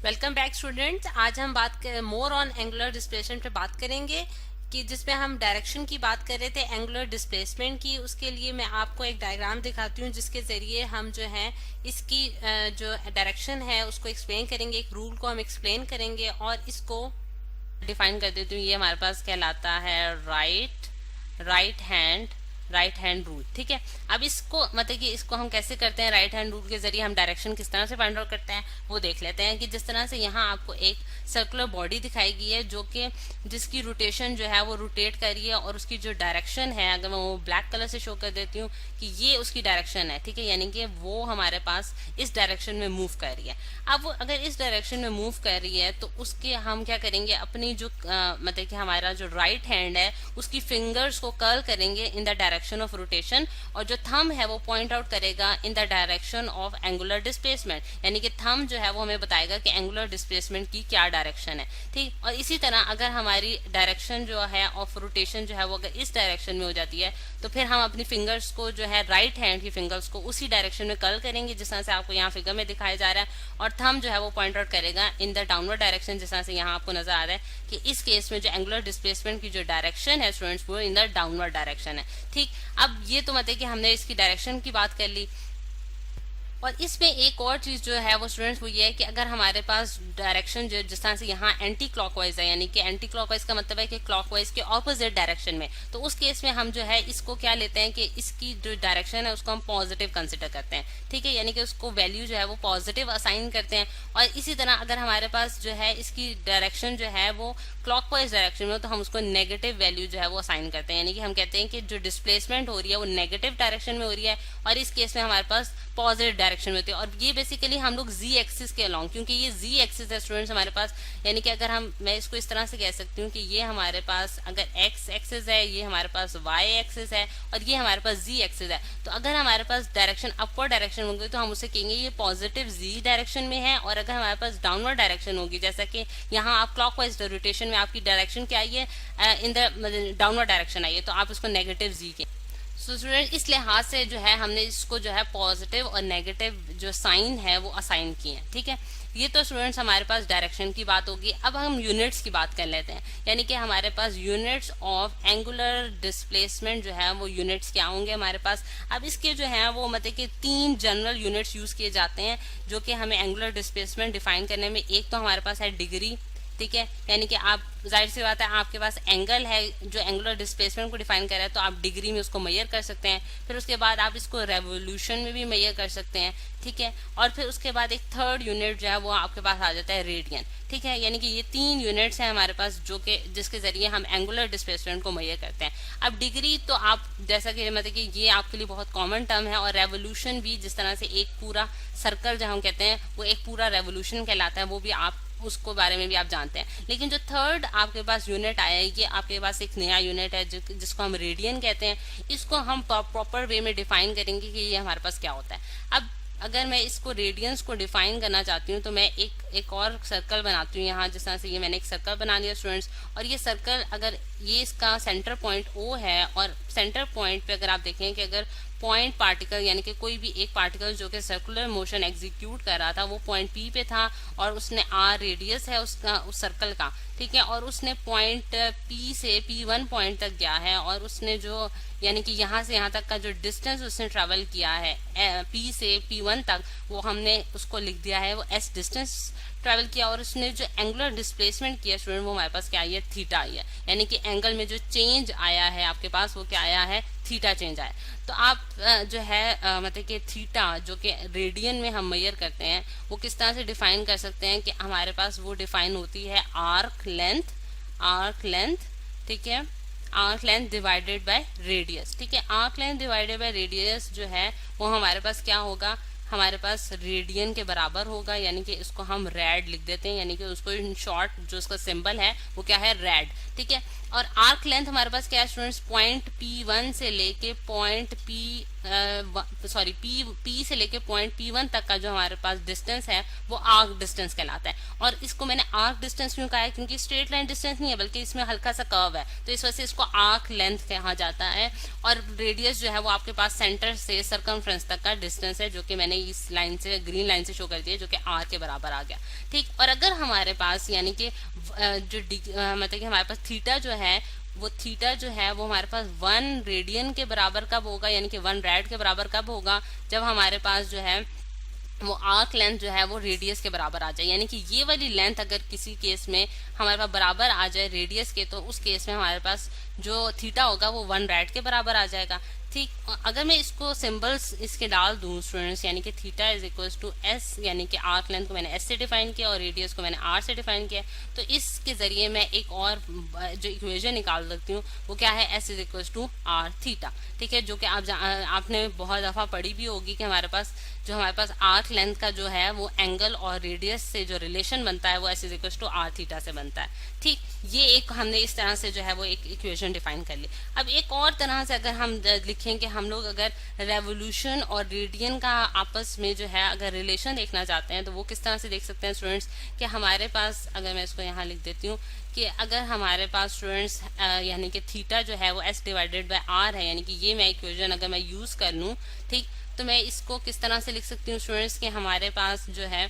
Welcome back students. आज हम बात मोर ऑन एंगुलर डिस्प्लेसमेंट पे बात करेंगे कि जिसमें हम डायरेक्शन की बात कर रहे थे एंगुलर डिस्प्लेसमेंट की। उसके लिए मैं आपको एक डायग्राम दिखाती हूँ जिसके जरिए हम जो है इसकी जो डायरेक्शन है उसको एक्सप्लेन करेंगे, एक रूल को हम एक्सप्लेन करेंगे और इसको डिफाइन कर देती हूँ। ये हमारे पास कहलाता है राइट हैंड रूल। ठीक है, अब इसको मतलब कि इसको हम कैसे करते हैं, राइट हैंड रूल के जरिए हम डायरेक्शन किस तरह से फाइंड आउट करते हैं वो देख लेते हैं। कि जिस तरह से यहाँ आपको एक सर्कुलर बॉडी दिखाई गई है जो कि जिसकी रोटेशन जो है वो रोटेट कर रही है और उसकी जो डायरेक्शन है, अगर मैं वो ब्लैक कलर से शो कर देती हूँ कि ये उसकी डायरेक्शन है। ठीक है, यानी कि वो हमारे पास इस डायरेक्शन में मूव कर रही है। अब वो अगर इस डायरेक्शन में मूव कर रही है तो उसके हम क्या करेंगे, अपनी जो मतलब कि हमारा जो राइट हैंड है उसकी फिंगर्स को कर्ल करेंगे in the direction of rotation, और जो थंब है वो पॉइंट आउट करेगा in the direction of angular displacement. यानी कि थंब जो है वो हमें बताएगा कि एंगुलर डिस्प्लेसमेंट की क्या डायरेक्शन है। ठीक, और इसी तरह अगर हमारी डायरेक्शन जो है ऑफ रोटेशन जो है वो अगर इस डायरेक्शन में हो जाती है तो फिर हम अपनी फिंगर्स को जो है राइट हैंड की फिंगर्स को उसी डायरेक्शन में कर्ल करेंगे जिस तरह से आपको यहाँ फिगर में दिखाया जा रहा है, और थंब जो है वो पॉइंट आउट करेगा इन द डाउनवर्ड डायरेक्शन, जिस तरह से यहाँ आपको नजर आ रहा है कि इस केस में जो एंगुलर डिस्प्लेसमेंट की जो डायरेक्शन है स्टूडेंट्स वो इन द डाउनवर्ड डायरेक्शन है। ठीक, अब ये तो मतलब कि हमने इसकी डायरेक्शन की बात कर ली। और इसमें एक और चीज जो है वो स्टूडेंट्स वो ये है कि अगर हमारे पास डायरेक्शन जो जिस तरह से यहाँ एंटी क्लॉकवाइज है, यानी कि एंटी क्लॉकवाइज का मतलब है कि क्लॉकवाइज के ऑपोजिट डायरेक्शन में, तो उस केस में हम जो है इसको क्या लेते हैं कि इसकी जो डायरेक्शन है उसको हम पॉजिटिव कंसिडर करते हैं। ठीक है, यानी कि उसको वैल्यू जो है वो पॉजिटिव असाइन करते हैं। और इसी तरह अगर हमारे पास जो है इसकी डायरेक्शन जो है वो क्लॉकवाइज डायरेक्शन में हो तो हम उसको नेगेटिव वैल्यू जो है वो असाइन करते हैं। यानी कि हम कहते हैं कि जो डिस्प्लेसमेंट हो रही है वो नेगेटिव डायरेक्शन में हो रही है और इस केस में हमारे पास पॉजिटिव डायरेक्शन में होती है। और ये बेसिकली हम लोग जी एक्सिस के अलॉन्ग, क्योंकि ये जी एक्सिस है स्टूडेंट्स हमारे पास, यानी कि अगर मैं इसको इस तरह से कह सकती हूँ कि ये हमारे पास अगर एक्स एक्सिस है, ये हमारे पास वाई एक्सिस है और ये हमारे पास जी एक्सिस है, तो अगर हमारे पास डायरेक्शन अपवर्ड डायरेक्शन होगी तो हम उसे कहेंगे ये पॉजिटिव जी डायरेक्शन में है। और अगर हमारे पास डाउनवर्ड डायरेक्शन होगी, जैसा कि यहाँ आप क्लॉकवाइज रोटेशन में आपकी डायरेक्शन क्या आई है, in the downward direction I है, तो आप उसको नेगेटिव जी के। सो स्टूडेंट इस लिहाज से जो है हमने इसको जो है पॉजिटिव और नेगेटिव जो साइन है वो असाइन किए हैं। ठीक है, ये तो स्टूडेंट्स हमारे पास डायरेक्शन की बात होगी। अब हम यूनिट्स की बात कर लेते हैं, यानी कि हमारे पास यूनिट्स ऑफ एंगुलर डिस्प्लेसमेंट जो है वो यूनिट्स क्या होंगे हमारे पास। अब इसके जो है वो मतलब कि 3 जनरल यूनिट्स यूज किए जाते हैं जो कि हमें एंगुलर डिस्प्लेसमेंट डिफाइन करने में। एक तो हमारे पास है डिग्री। ठीक है, यानी कि आप जाहिर सी बात है आपके पास एंगल है जो एंगुलर डिस्प्लेसमेंट को डिफाइन कर रहा है, तो आप डिग्री में उसको मेजर कर सकते हैं। फिर उसके बाद आप इसको रेवोल्यूशन में भी मेजर कर सकते हैं। ठीक है, और फिर उसके बाद एक थर्ड यूनिट जो है वो आपके पास आ जाता है रेडियन। ठीक है, यानी कि ये 3 यूनिट्स हैं हमारे पास जो कि जिसके जरिए हम एंगुलर डिस्प्लेसमेंट को मेजर करते हैं। अब डिग्री तो आप जैसा कि मतलब कि ये आपके लिए बहुत कॉमन टर्म है, और रेवोल्यूशन भी जिस तरह से एक पूरा सर्कल जो हम कहते हैं वो एक पूरा रेवोल्यूशन कहलाता है, वो भी आप उसको बारे में भी आप जानते हैं। लेकिन जो थर्ड आपके पास यूनिट आया है ये आपके पास एक नया यूनिट है जिसको हम रेडियन कहते हैं। इसको हम प्रॉपर वे में डिफाइन करेंगे कि ये हमारे पास क्या होता है। अब अगर मैं इसको रेडियंस को डिफाइन करना चाहती हूँ तो मैं एक और सर्कल बनाती हूँ यहाँ, जिस तरह से ये मैंने एक सर्कल बना लिया स्टूडेंट्स। और ये सर्कल अगर ये इसका सेंटर पॉइंट O है और सेंटर पॉइंट पे अगर आप देखें कि अगर पॉइंट पार्टिकल यानी कि कोई भी एक पार्टिकल जो कि सर्कुलर मोशन एग्जीक्यूट कर रहा था वो पॉइंट P पे था और उसने R रेडियस है उसका उस सर्कल का। ठीक है, और उसने पॉइंट P से P1 पॉइंट तक गया है और उसने जो यानी कि यहाँ से यहाँ तक का जो डिस्टेंस उसने ट्रेवल किया है P से P1 तक, वो हमने उसको लिख दिया है वो S डिस्टेंस ट्रेवल किया। और उसने जो एंगुलर डिस्प्लेसमेंट किया स्टूडेंट वो हमारे पास क्या आई है, थीटा आई है। यानी कि एंगल में जो चेंज आया है आपके पास वो क्या आया है, थीटा चेंज आया। तो आप जो है मतलब कि थीटा जो कि रेडियन में हम मेजर करते हैं वो किस तरह से डिफाइन कर सकते हैं कि हमारे पास वो डिफाइन होती है आर्क लेंथ। ठीक है, arc length divided by radius. ठीक है, arc length divided by radius जो है वो हमारे पास क्या होगा, हमारे पास रेडियन के बराबर होगा। यानी कि इसको हम रेड लिख देते हैं, यानी कि उसको इन शॉर्ट जो उसका सिंबल है वो क्या है, रेड। ठीक है, और आर्क लेंथ हमारे पास क्या है स्टूडेंट्स, पॉइंट P1 से लेके पॉइंट सॉरी पी से लेके पॉइंट P1 तक का जो हमारे पास डिस्टेंस है वो आर्क डिस्टेंस कहलाता है। और इसको मैंने आर्क डिस्टेंस क्यों कहा है, क्योंकि स्ट्रेट लाइन डिस्टेंस नहीं है बल्कि इसमें हल्का सा कर्व है, तो इस वजह से इसको आर्क लेंथ कहा जाता है। और रेडियस जो है वो आपके पास सेंटर से सर्कमफ्रेंस तक का डिस्टेंस है, जो कि मैंने इस लाइन से ग्रीन लाइन से शो कर दिया, जो कि आर के बराबर आ गया। ठीक, और अगर हमारे पास यानी कि जो मतलब कि हमारे पास थीटा जो है वो थीटा जो है वो हमारे पास 1 रेडियन के बराबर कब होगा, यानी कि 1 रैड के बराबर कब होगा, जब हमारे पास जो है वो आर्क लेंथ जो है वो रेडियस के बराबर आ जाए। यानी कि ये वाली लेंथ अगर किसी केस में हमारे पास बराबर आ जाए रेडियस के, तो उस केस में हमारे पास जो थीटा होगा वो 1 रैड के बराबर आ जाएगा। ठीक, अगर मैं इसको सिंबल्स इसके डाल दूं स्टूडेंट्स, यानी कि theta is equals to S, यानी कि आर्क लेंथ को मैंने एस से डिफाइन किया और रेडियस को मैंने आर से डिफाइन किया, तो इसके जरिए मैं एक और जो इक्वेशन निकाल सकती हूँ वो क्या है, S is equals to R theta. ठीक है, जो कि आपने बहुत दफा पढ़ी भी होगी कि हमारे पास आर्क लेंथ का जो है वो एंगल और रेडियस से जो रिलेशन बनता है वो S is equals to R theta से बनता है। ठीक, ये एक हमने इस तरह से जो है वो एक इक्वेशन डिफाइन कर ली। अब एक और तरह से अगर हम लिखें कि हम लोग अगर रेवोल्यूशन और रेडियन का आपस में जो है अगर रिलेशन देखना चाहते हैं तो वो किस तरह से देख सकते हैं स्टूडेंट्स, कि हमारे पास अगर मैं इसको यहाँ लिख देती हूँ कि अगर हमारे पास स्टूडेंट्स यानी कि थीटा जो है वो एस डिवाइडेड बाय आर है, यानी कि ये मैं इक्वेशन अगर मैं यूज कर लूँ, ठीक, तो मैं इसको किस तरह से लिख सकती हूँ स्टूडेंट्स कि हमारे पास जो है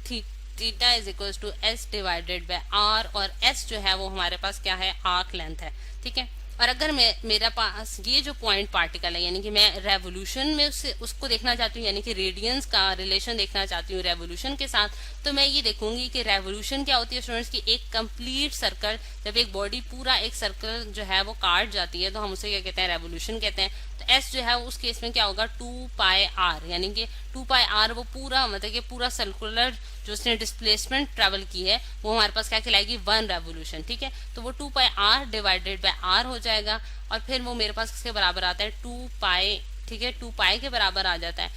theta is equal to S divided by R, और एस जो है वो हमारे पास क्या है, आर्क लेंथ है। ठीक है, और अगर मेरा पास ये जो पॉइंट पार्टिकल है, यानी कि मैं रेवोल्यूशन में उसको देखना चाहती हूँ, यानी कि रेडियंस का रिलेशन देखना चाहती हूँ रेवोल्यूशन के साथ, तो मैं ये देखूंगी कि रेवोल्यूशन क्या होती है स्टूडेंट्स की, एक कंप्लीट सर्कल, जब एक बॉडी पूरा एक सर्कल जो है वो काट जाती है तो हम उसे क्या कहते हैं, रेवोल्यूशन कहते हैं। तो एस जो है उस केस में क्या होगा, 2 पाई आर, यानी कि 2 पाई आर वो पूरा मतलब कि पूरा सर्कुलर जो उसने डिस्प्लेसमेंट ट्रेवल की है वो हमारे पास क्या कहलाएगी, 1 रेवोल्यूशन। ठीक है, तो वो 2 पाई आर डिवाइडेड बाय आर हो जाएगा, और फिर वो मेरे पास किसके बराबर आता है, 2 पाई। ठीक है, 2 पाई के बराबर आ जाता है।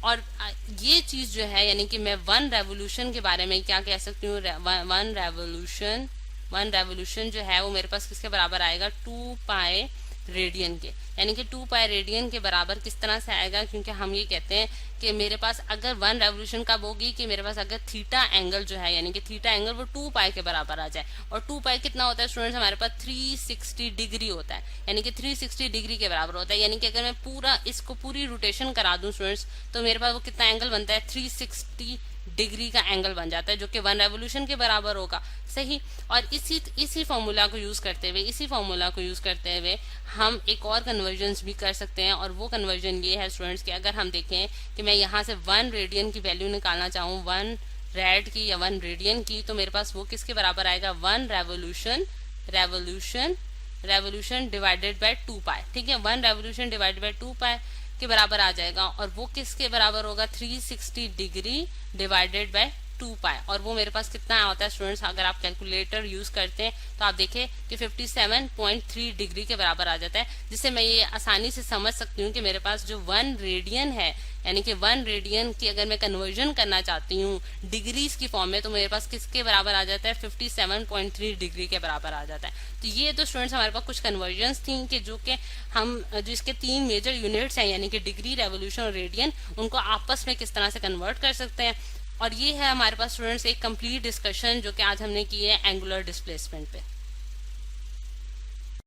और ये चीज जो है यानी कि मैं 1 रेवोल्यूशन के बारे में क्या कह सकती हूँ, 1 रेवोल्यूशन जो है वो मेरे पास किसके बराबर आएगा, 2 पाई रेडियन के, यानी कि 2 पाई रेडियन के बराबर किस तरह से आएगा, क्योंकि हम ये कहते हैं कि मेरे पास अगर 1 रेवोल्यूशन कब होगी कि मेरे पास अगर थीटा एंगल जो है यानी कि थीटा एंगल वो 2 पाई के बराबर आ जाए। और 2 पाई कितना होता है स्टूडेंट्स, हमारे पास 360 डिग्री होता है, यानी कि 360 डिग्री के बराबर होता है। यानी कि अगर मैं पूरा इसको पूरी रोटेशन करा दूं स्टूडेंट्स तो मेरे पास वो कितना एंगल बनता है, 360 डिग्री का एंगल बन जाता है, जो कि 1 रेवोल्यूशन के बराबर होगा। सही, और इसी फॉर्मूला को यूज करते हुए हम एक और कन्वर्जन भी कर सकते हैं, और वो कन्वर्जन ये है स्टूडेंट्स कि अगर हम देखें कि मैं यहाँ से 1 रेडियन की वैल्यू निकालना चाहूँ, 1 रैड की या 1 रेडियन की, तो मेरे पास वो किसके बराबर आएगा, 1 रेवोल्यूशन डिवाइडेड बाय 2 पाई। ठीक है, 1 रेवोल्यूशन डिवाइडेड बाय 2 पाई के बराबर आ जाएगा, और वो किसके बराबर होगा, 360 डिग्री डिवाइडेड बाय 2 पाई। और वो मेरे पास कितना होता है स्टूडेंट्स, अगर आप कैलकुलेटर यूज करते हैं तो आप देखें कि 57.3 डिग्री के बराबर आ जाता है, जिससे मैं ये आसानी से समझ सकती हूँ कि मेरे पास जो 1 रेडियन है यानी कि 1 रेडियन की अगर मैं कन्वर्जन करना चाहती हूँ डिग्रीज की फॉर्म में, तो मेरे पास किसके बराबर आ जाता है, 57.3 डिग्री के बराबर आ जाता है। तो ये तो स्टूडेंट्स हमारे पास कुछ कन्वर्जन्स थी कि जो कि हम जो इसके 3 मेजर यूनिट्स हैं यानी कि डिग्री, रेवोल्यूशन और रेडियन, उनको आपस में किस तरह से कन्वर्ट कर सकते हैं। और ये है हमारे पास स्टूडेंट्स एक कंप्लीट डिस्कशन जो कि आज हमने की है एंगुलर डिस्प्लेसमेंट पे।